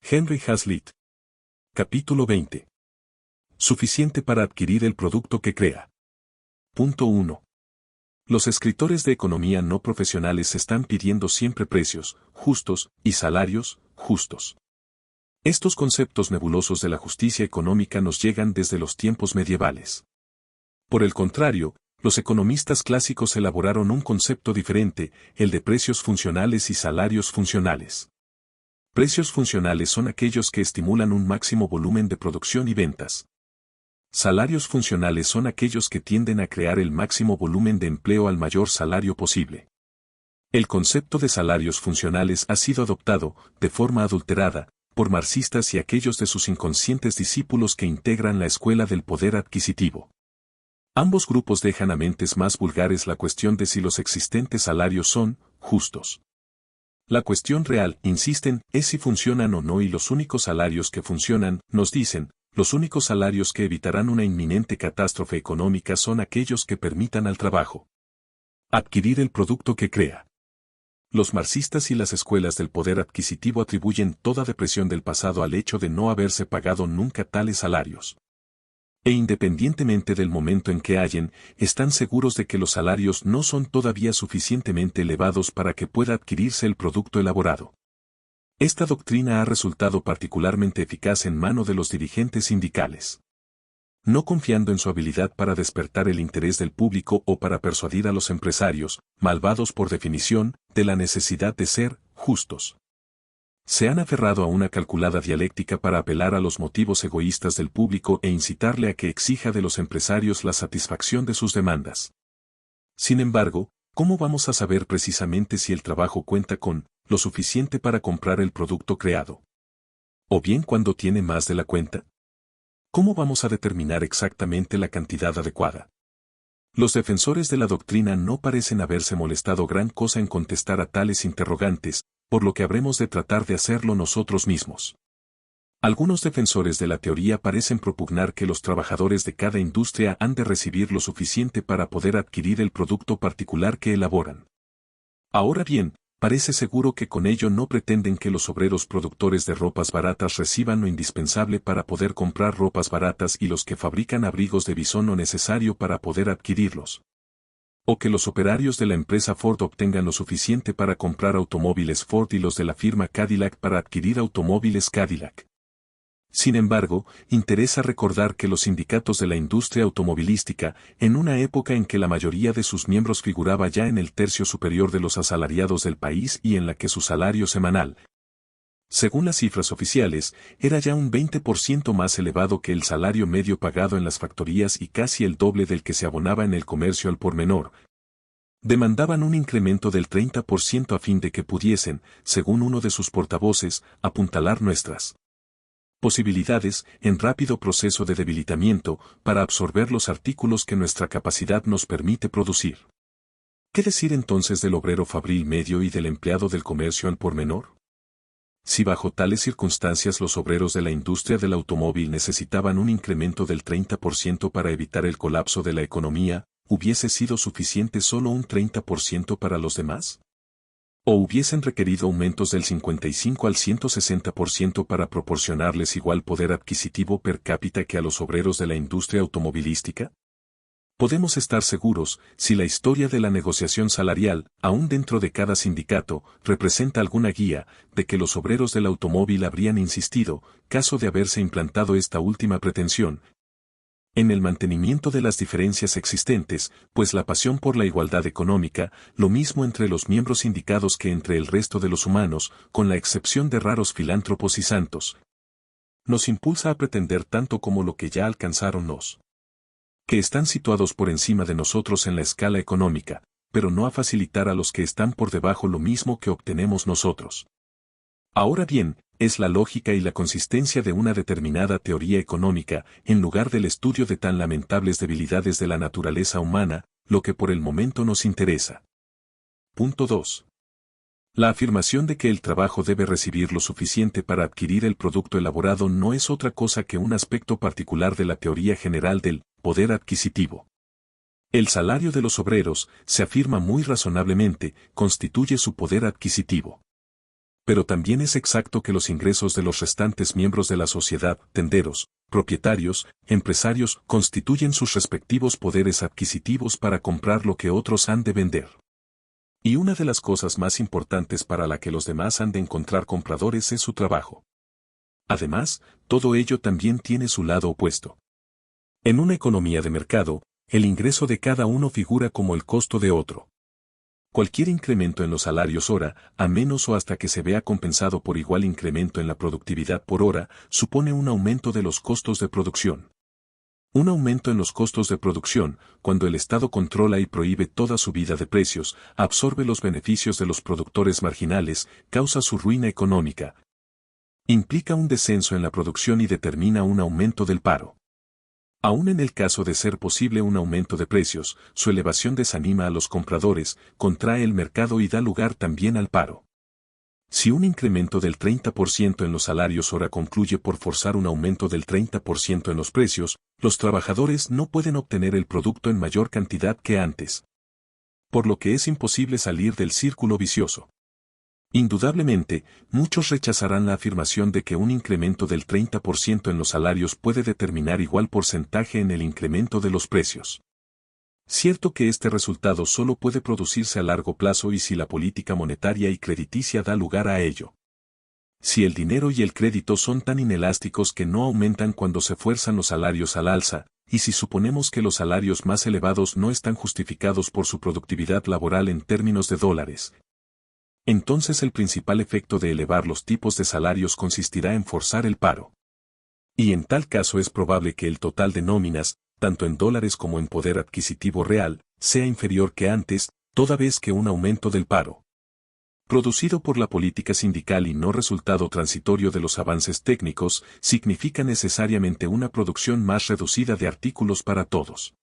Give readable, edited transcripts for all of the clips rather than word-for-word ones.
Henry Hazlitt. Capítulo 20. Suficiente para adquirir el producto que crea. Punto 1. Los escritores de economía no profesionales están pidiendo siempre precios justos y salarios justos. Estos conceptos nebulosos de la justicia económica nos llegan desde los tiempos medievales. Por el contrario, los economistas clásicos elaboraron un concepto diferente, el de precios funcionales y salarios funcionales. Precios funcionales son aquellos que estimulan un máximo volumen de producción y ventas. Salarios funcionales son aquellos que tienden a crear el máximo volumen de empleo al mayor salario posible. El concepto de salarios funcionales ha sido adoptado, de forma adulterada, por marxistas y aquellos de sus inconscientes discípulos que integran la escuela del poder adquisitivo. Ambos grupos dejan a mentes más vulgares la cuestión de si los existentes salarios son justos. La cuestión real, insisten, es si funcionan o no, y los únicos salarios que funcionan, nos dicen, los únicos salarios que evitarán una inminente catástrofe económica son aquellos que permitan al trabajo adquirir el producto que crea. Los marxistas y las escuelas del poder adquisitivo atribuyen toda depresión del pasado al hecho de no haberse pagado nunca tales salarios. E independientemente del momento en que hallen, están seguros de que los salarios no son todavía suficientemente elevados para que pueda adquirirse el producto elaborado. Esta doctrina ha resultado particularmente eficaz en mano de los dirigentes sindicales. No confiando en su habilidad para despertar el interés del público o para persuadir a los empresarios, malvados por definición, de la necesidad de ser justos. Se han aferrado a una calculada dialéctica para apelar a los motivos egoístas del público e incitarle a que exija de los empresarios la satisfacción de sus demandas. Sin embargo, ¿cómo vamos a saber precisamente si el trabajo cuenta con lo suficiente para comprar el producto creado? ¿O bien cuando tiene más de la cuenta? ¿Cómo vamos a determinar exactamente la cantidad adecuada? Los defensores de la doctrina no parecen haberse molestado gran cosa en contestar a tales interrogantes, por lo que habremos de tratar de hacerlo nosotros mismos. Algunos defensores de la teoría parecen propugnar que los trabajadores de cada industria han de recibir lo suficiente para poder adquirir el producto particular que elaboran. Ahora bien, parece seguro que con ello no pretenden que los obreros productores de ropas baratas reciban lo indispensable para poder comprar ropas baratas y los que fabrican abrigos de visón lo necesario para poder adquirirlos. O que los operarios de la empresa Ford obtengan lo suficiente para comprar automóviles Ford y los de la firma Cadillac para adquirir automóviles Cadillac. Sin embargo, interesa recordar que los sindicatos de la industria automovilística, en una época en que la mayoría de sus miembros figuraba ya en el tercio superior de los asalariados del país y en la que su salario semanal, según las cifras oficiales, era ya un 20% más elevado que el salario medio pagado en las factorías y casi el doble del que se abonaba en el comercio al por menor, demandaban un incremento del 30% a fin de que pudiesen, según uno de sus portavoces, apuntalar nuestras posibilidades, en rápido proceso de debilitamiento, para absorber los artículos que nuestra capacidad nos permite producir. ¿Qué decir entonces del obrero fabril medio y del empleado del comercio al por menor? Si bajo tales circunstancias los obreros de la industria del automóvil necesitaban un incremento del 30% para evitar el colapso de la economía, ¿hubiese sido suficiente solo un 30% para los demás? ¿O hubiesen requerido aumentos del 55 al 160% para proporcionarles igual poder adquisitivo per cápita que a los obreros de la industria automovilística? Podemos estar seguros, si la historia de la negociación salarial, aún dentro de cada sindicato, representa alguna guía, de que los obreros del automóvil habrían insistido, caso de haberse implantado esta última pretensión, en el mantenimiento de las diferencias existentes, pues la pasión por la igualdad económica, lo mismo entre los miembros sindicados que entre el resto de los humanos, con la excepción de raros filántropos y santos, nos impulsa a pretender tanto como lo que ya alcanzaron los que están situados por encima de nosotros en la escala económica, pero no a facilitar a los que están por debajo lo mismo que obtenemos nosotros. Ahora bien, es la lógica y la consistencia de una determinada teoría económica, en lugar del estudio de tan lamentables debilidades de la naturaleza humana, lo que por el momento nos interesa. Punto 2. La afirmación de que el trabajo debe recibir lo suficiente para adquirir el producto elaborado no es otra cosa que un aspecto particular de la teoría general del poder adquisitivo. El salario de los obreros, se afirma muy razonablemente, constituye su poder adquisitivo. Pero también es exacto que los ingresos de los restantes miembros de la sociedad, tenderos, propietarios, empresarios, constituyen sus respectivos poderes adquisitivos para comprar lo que otros han de vender. Y una de las cosas más importantes para la que los demás han de encontrar compradores es su trabajo. Además, todo ello también tiene su lado opuesto. En una economía de mercado, el ingreso de cada uno figura como el costo de otro. Cualquier incremento en los salarios hora, a menos o hasta que se vea compensado por igual incremento en la productividad por hora, supone un aumento de los costos de producción. Un aumento en los costos de producción, cuando el Estado controla y prohíbe toda subida de precios, absorbe los beneficios de los productores marginales, causa su ruina económica. Implica un descenso en la producción y determina un aumento del paro. Aún en el caso de ser posible un aumento de precios, su elevación desanima a los compradores, contrae el mercado y da lugar también al paro. Si un incremento del 30% en los salarios hora concluye por forzar un aumento del 30% en los precios, los trabajadores no pueden obtener el producto en mayor cantidad que antes. Por lo que es imposible salir del círculo vicioso. Indudablemente, muchos rechazarán la afirmación de que un incremento del 30% en los salarios puede determinar igual porcentaje en el incremento de los precios. Cierto que este resultado solo puede producirse a largo plazo y si la política monetaria y crediticia da lugar a ello. Si el dinero y el crédito son tan inelásticos que no aumentan cuando se fuerzan los salarios al alza, y si suponemos que los salarios más elevados no están justificados por su productividad laboral en términos de dólares, entonces el principal efecto de elevar los tipos de salarios consistirá en forzar el paro. Y en tal caso es probable que el total de nóminas, tanto en dólares como en poder adquisitivo real, sea inferior que antes, toda vez que un aumento del paro, producido por la política sindical y no resultado transitorio de los avances técnicos, significa necesariamente una producción más reducida de artículos para todos.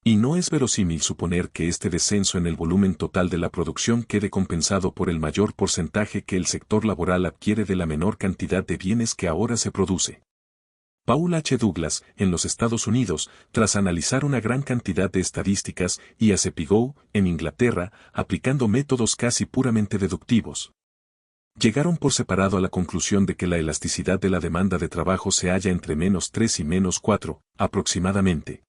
Y no es verosímil suponer que este descenso en el volumen total de la producción quede compensado por el mayor porcentaje que el sector laboral adquiere de la menor cantidad de bienes que ahora se produce. Paul H. Douglas, en los Estados Unidos, tras analizar una gran cantidad de estadísticas, y A.C. Pigou, en Inglaterra, aplicando métodos casi puramente deductivos, llegaron por separado a la conclusión de que la elasticidad de la demanda de trabajo se halla entre -3 y -4, aproximadamente.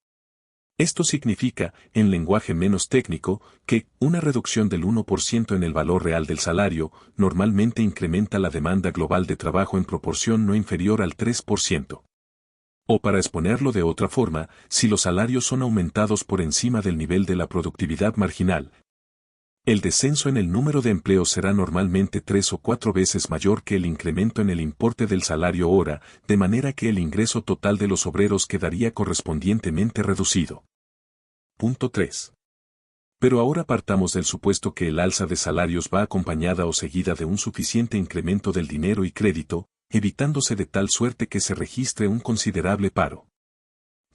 Esto significa, en lenguaje menos técnico, que una reducción del 1% en el valor real del salario normalmente incrementa la demanda global de trabajo en proporción no inferior al 3%. O para exponerlo de otra forma, si los salarios son aumentados por encima del nivel de la productividad marginal, el descenso en el número de empleos será normalmente 3 o 4 veces mayor que el incremento en el importe del salario hora, de manera que el ingreso total de los obreros quedaría correspondientemente reducido. Punto 3. Pero ahora partamos del supuesto que el alza de salarios va acompañada o seguida de un suficiente incremento del dinero y crédito, evitándose de tal suerte que se registre un considerable paro.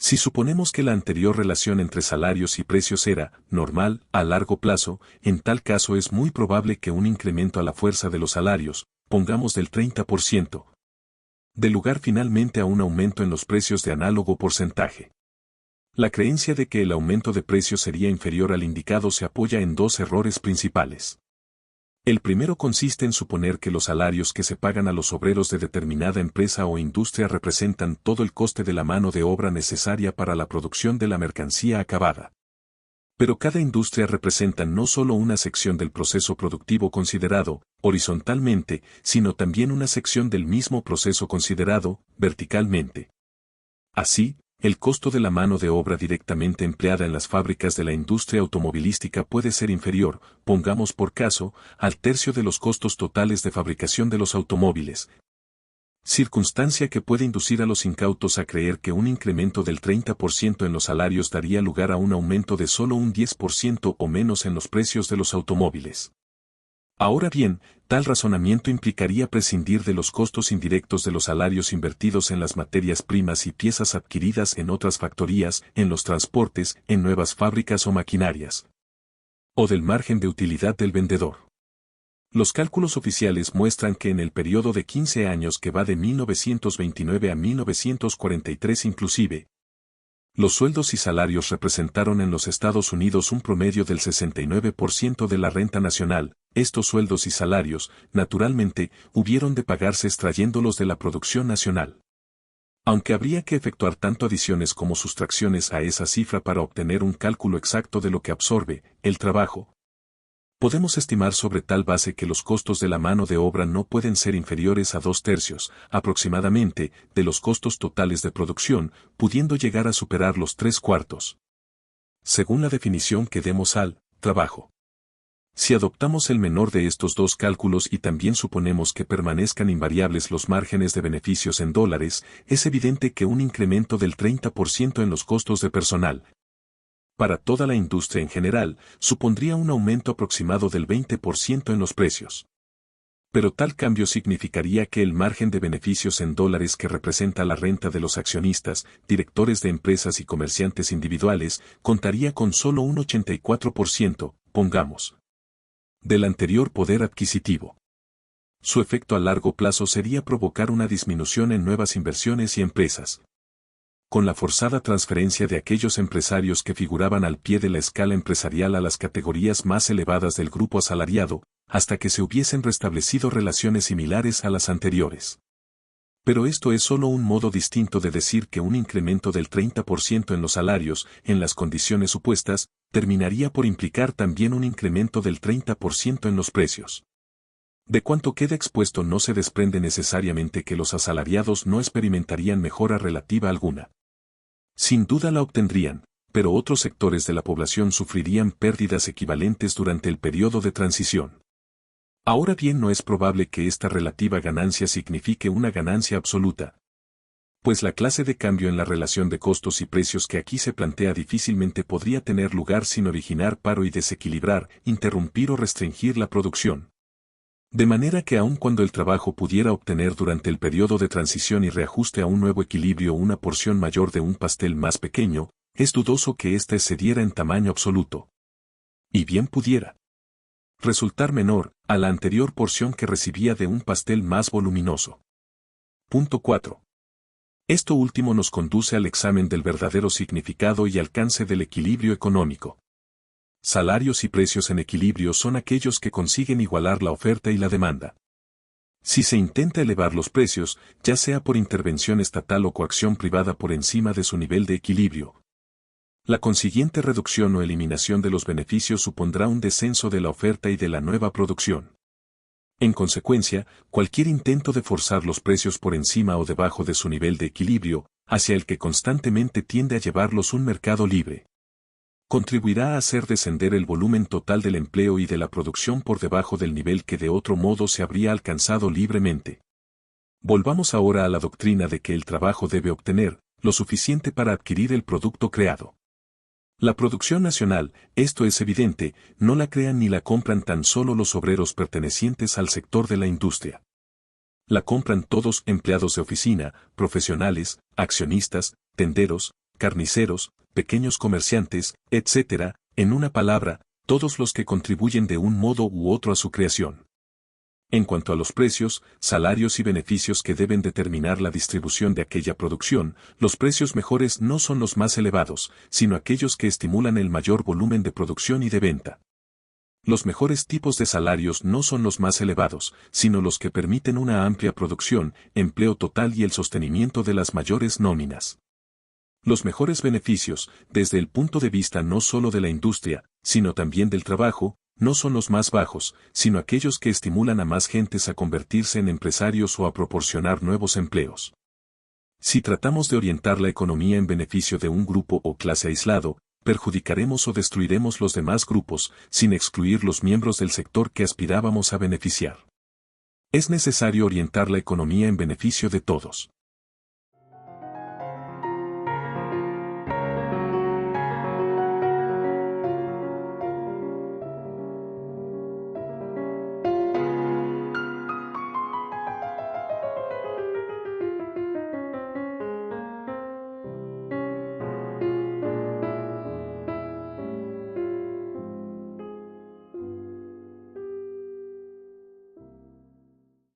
Si suponemos que la anterior relación entre salarios y precios era normal a largo plazo, en tal caso es muy probable que un incremento a la fuerza de los salarios, pongamos del 30%, dé lugar finalmente a un aumento en los precios de análogo porcentaje. La creencia de que el aumento de precios sería inferior al indicado se apoya en dos errores principales. El primero consiste en suponer que los salarios que se pagan a los obreros de determinada empresa o industria representan todo el coste de la mano de obra necesaria para la producción de la mercancía acabada. Pero cada industria representa no solo una sección del proceso productivo considerado, horizontalmente, sino también una sección del mismo proceso considerado, verticalmente. Así, el costo de la mano de obra directamente empleada en las fábricas de la industria automovilística puede ser inferior, pongamos por caso, al tercio de los costos totales de fabricación de los automóviles. Circunstancia que puede inducir a los incautos a creer que un incremento del 30% en los salarios daría lugar a un aumento de solo un 10% o menos en los precios de los automóviles. Ahora bien, tal razonamiento implicaría prescindir de los costos indirectos de los salarios invertidos en las materias primas y piezas adquiridas en otras factorías, en los transportes, en nuevas fábricas o maquinarias. O del margen de utilidad del vendedor. Los cálculos oficiales muestran que en el periodo de 15 años que va de 1929 a 1943 inclusive, Los sueldos y salarios representaron en los Estados Unidos un promedio del 69% de la renta nacional. Estos sueldos y salarios, naturalmente, hubieron de pagarse extrayéndolos de la producción nacional. Aunque habría que efectuar tanto adiciones como sustracciones a esa cifra para obtener un cálculo exacto de lo que absorbe el trabajo, podemos estimar sobre tal base que los costos de la mano de obra no pueden ser inferiores a 2/3, aproximadamente, de los costos totales de producción, pudiendo llegar a superar los 3/4. Según la definición que demos al trabajo. Si adoptamos el menor de estos dos cálculos y también suponemos que permanezcan invariables los márgenes de beneficios en dólares, es evidente que un incremento del 30% en los costos de personal, para toda la industria en general, supondría un aumento aproximado del 20% en los precios. Pero tal cambio significaría que el margen de beneficios en dólares que representa la renta de los accionistas, directores de empresas y comerciantes individuales, contaría con solo un 84%, pongamos, del anterior poder adquisitivo. Su efecto a largo plazo sería provocar una disminución en nuevas inversiones y empresas. Con la forzada transferencia de aquellos empresarios que figuraban al pie de la escala empresarial a las categorías más elevadas del grupo asalariado, hasta que se hubiesen restablecido relaciones similares a las anteriores. Pero esto es solo un modo distinto de decir que un incremento del 30% en los salarios, en las condiciones supuestas, terminaría por implicar también un incremento del 30% en los precios. De cuanto queda expuesto no se desprende necesariamente que los asalariados no experimentarían mejora relativa alguna. Sin duda la obtendrían, pero otros sectores de la población sufrirían pérdidas equivalentes durante el periodo de transición. Ahora bien, no es probable que esta relativa ganancia signifique una ganancia absoluta, pues la clase de cambio en la relación de costos y precios que aquí se plantea difícilmente podría tener lugar sin originar paro y desequilibrar, interrumpir o restringir la producción. De manera que aun cuando el trabajo pudiera obtener durante el periodo de transición y reajuste a un nuevo equilibrio una porción mayor de un pastel más pequeño, es dudoso que éste excediera en tamaño absoluto. Y bien pudiera resultar menor a la anterior porción que recibía de un pastel más voluminoso. Punto 4. Esto último nos conduce al examen del verdadero significado y alcance del equilibrio económico. Salarios y precios en equilibrio son aquellos que consiguen igualar la oferta y la demanda. Si se intenta elevar los precios, ya sea por intervención estatal o coacción privada por encima de su nivel de equilibrio, la consiguiente reducción o eliminación de los beneficios supondrá un descenso de la oferta y de la nueva producción. En consecuencia, cualquier intento de forzar los precios por encima o debajo de su nivel de equilibrio, hacia el que constantemente tiende a llevarlos un mercado libre, contribuirá a hacer descender el volumen total del empleo y de la producción por debajo del nivel que de otro modo se habría alcanzado libremente. Volvamos ahora a la doctrina de que el trabajo debe obtener lo suficiente para adquirir el producto creado. La producción nacional, esto es evidente, no la crean ni la compran tan solo los obreros pertenecientes al sector de la industria. La compran todos empleados de oficina, profesionales, accionistas, tenderos, carniceros, pequeños comerciantes, etc., en una palabra, todos los que contribuyen de un modo u otro a su creación. En cuanto a los precios, salarios y beneficios que deben determinar la distribución de aquella producción, los precios mejores no son los más elevados, sino aquellos que estimulan el mayor volumen de producción y de venta. Los mejores tipos de salarios no son los más elevados, sino los que permiten una amplia producción, empleo total y el sostenimiento de las mayores nóminas. Los mejores beneficios, desde el punto de vista no solo de la industria, sino también del trabajo, no son los más bajos, sino aquellos que estimulan a más gentes a convertirse en empresarios o a proporcionar nuevos empleos. Si tratamos de orientar la economía en beneficio de un grupo o clase aislado, perjudicaremos o destruiremos los demás grupos, sin excluir los miembros del sector que aspirábamos a beneficiar. Es necesario orientar la economía en beneficio de todos.